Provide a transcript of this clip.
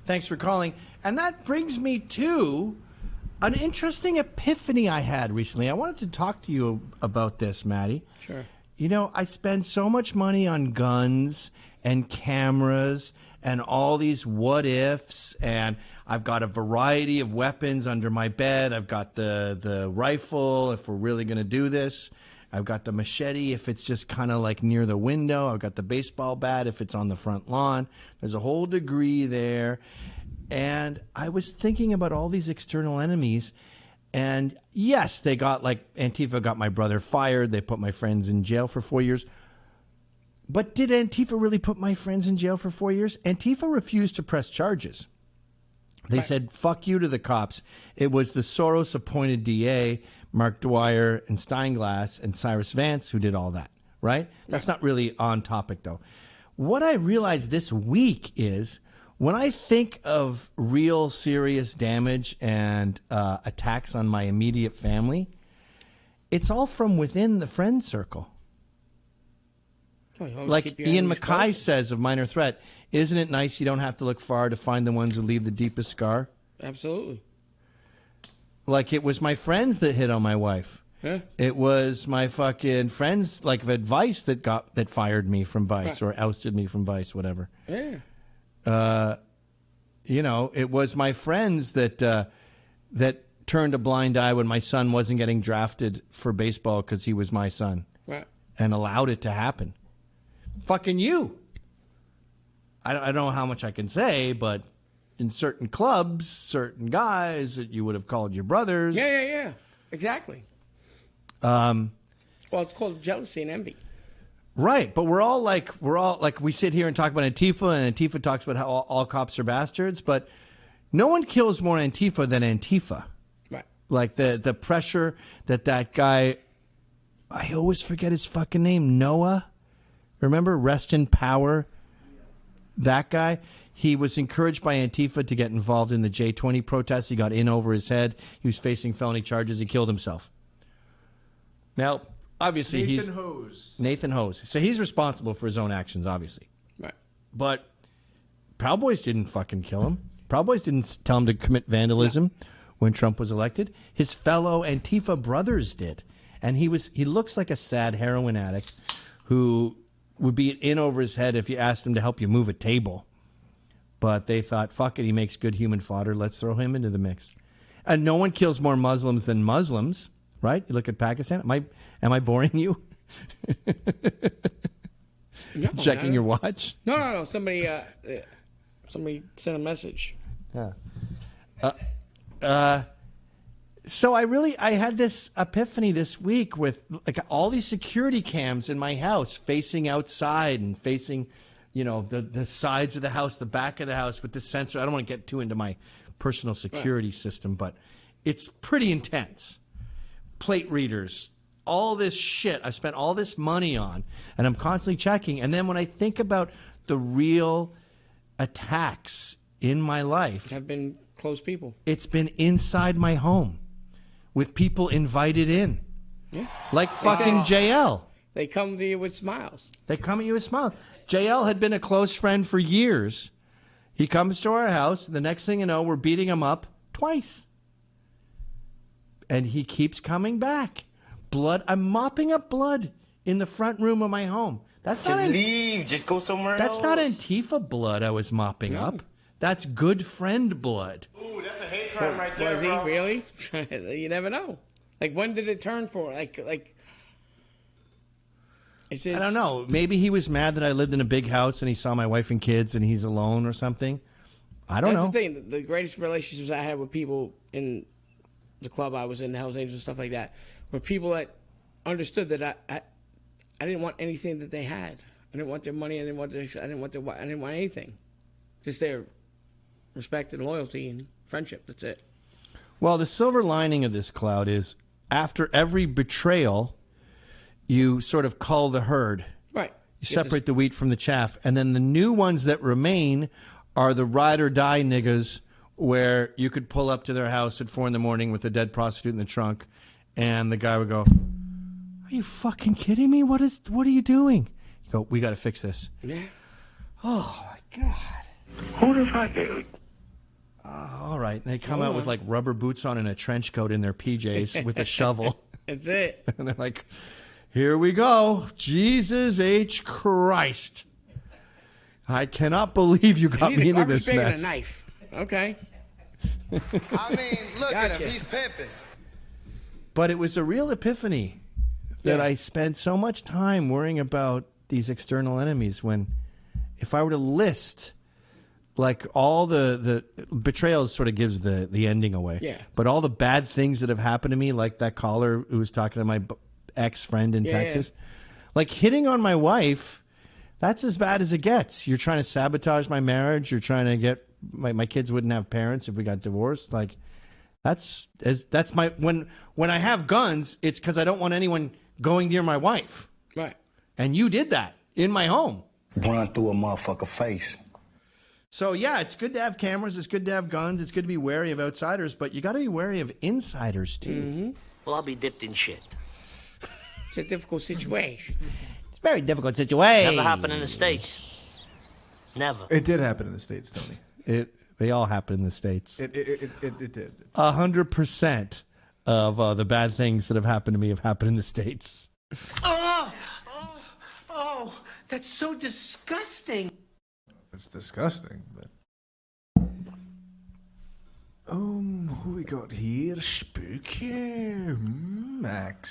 Thanks for calling. And that brings me to an interesting epiphany I had recently. I wanted to talk to you about this, Maddie. Sure. You know, I spend so much money on guns and cameras and all these what ifs, and I've got a variety of weapons under my bed. I've got the rifle if we're really going to do this. I've got the machete if it's just kind of like near the window. I've got the baseball bat if it's on the front lawn. There's a whole degree there. And I was thinking about all these external enemies. And yes, they got like Antifa got my brother fired. They put my friends in jail for 4 years. But did Antifa really put my friends in jail for 4 years? Antifa refused to press charges. They said, fuck you to the cops. It was the Soros-appointed DA, Mark Dwyer and Steinglass and Cyrus Vance who did all that, right? That's not really on topic, though. What I realized this week is when I think of real serious damage and attacks on my immediate family, it's all from within the friend circle. Like Ian McInnes says of Minor Threat, isn't it nice you don't have to look far to find the ones who leave the deepest scar? Absolutely. Like it was my friends that hit on my wife. Yeah. It was my fucking friends like Vice that fired me from Vice or ousted me from Vice, whatever. Yeah. You know, it was my friends that turned a blind eye when my son wasn't getting drafted for baseball because he was my son. Right. And allowed it to happen. Fucking you. I don't know how much I can say, but in certain clubs, certain guys that you would have called your brothers. Yeah. Exactly. Well, it's called jealousy and envy. Right, but we're all like we sit here and talk about Antifa, and Antifa talks about how all cops are bastards, but no one kills more Antifa than Antifa. Right. Like the pressure that guy, I always forget his fucking name, Noah. Remember, Rest in Power? That guy, he was encouraged by Antifa to get involved in the J20 protests. He got in over his head. He was facing felony charges. He killed himself. Now, obviously, Nathan Hose. So he's responsible for his own actions, obviously. Right. But Proud Boys didn't fucking kill him. Proud Boys didn't tell him to commit vandalism when Trump was elected. His fellow Antifa brothers did. And he looks like a sad heroin addict who would be in over his head if you asked him to help you move a table. But they thought, fuck it, he makes good human fodder. Let's throw him into the mix. And no one kills more Muslims than Muslims, right? You look at Pakistan. Am I boring you? No, checking your watch? No. Somebody sent a message. Yeah. So I had this epiphany this week with like all these security cams in my house facing outside and facing, you know, the sides of the house, the back of the house with the sensor. I don't want to get too into my personal security system, but it's pretty intense. Plate readers, all this shit I spent all this money on, and I'm constantly checking. And then when I think about the real attacks in my life, Have been close people. it's been inside my home with people invited in. Yeah. Like fucking JL. They come to you with smiles. They come at you with smiles. JL had been a close friend for years. He comes to our house. The next thing you know, we're beating him up twice. And he keeps coming back. Blood. I'm mopping up blood in the front room of my home. That's Just not leave. Just go somewhere else. That's not Antifa blood I was mopping up. That's good friend blood. Ooh, that's a hate crime right there, Was bro. he really? You never know. Like, when did it turn for? Like. It's I don't know. Maybe he was mad that I lived in a big house and he saw my wife and kids and he's alone or something. I don't know. That's the thing. The greatest relationships I had with people in the club I was in, the Hells Angels and stuff like that, were people that understood that I didn't want anything that they had. I didn't want their money. I didn't want anything. Just their respect and loyalty and friendship. That's it. Well, the silver lining of this cloud is after every betrayal, you sort of cull the herd. Right. You separate the wheat from the chaff. And then the new ones that remain are the ride or die niggas where you could pull up to their house at 4 a.m. with a dead prostitute in the trunk and the guy would go, "Are you fucking kidding me? What are you doing?" You go, "We got to fix this." Yeah. Oh, my God. Who the fuck? right. They come out with like rubber boots on and a trench coat in their PJs with a shovel. That's it. And they're like, here we go. Jesus H. Christ. I cannot believe you got me into this bigger mess. than a knife. Okay. I mean, look at him. He's pimping. But it was a real epiphany that I spent so much time worrying about these external enemies when if I were to list like all the betrayals sort of gives the ending away. Yeah. But all the bad things that have happened to me, like that caller who was talking to my ex-friend in Texas, like hitting on my wife, that's as bad as it gets. You're trying to sabotage my marriage. You're trying to get my kids wouldn't have parents if we got divorced. Like that's my when I have guns, it's because I don't want anyone going near my wife. Right. And you did that in my home. Run through a motherfucker face. So, yeah, it's good to have cameras. It's good to have guns. It's good to be wary of outsiders. But you got to be wary of insiders, too. Mm-hmm. Well, I'll be dipped in shit. It's a difficult situation. It's a very difficult situation. Never happened in the States. Never. It did happen in the States, Tony. They all happen in the States. It did. 100% of the bad things that have happened to me have happened in the States. Oh, that's so disgusting. It's disgusting, but... who we got here? Spooky Max.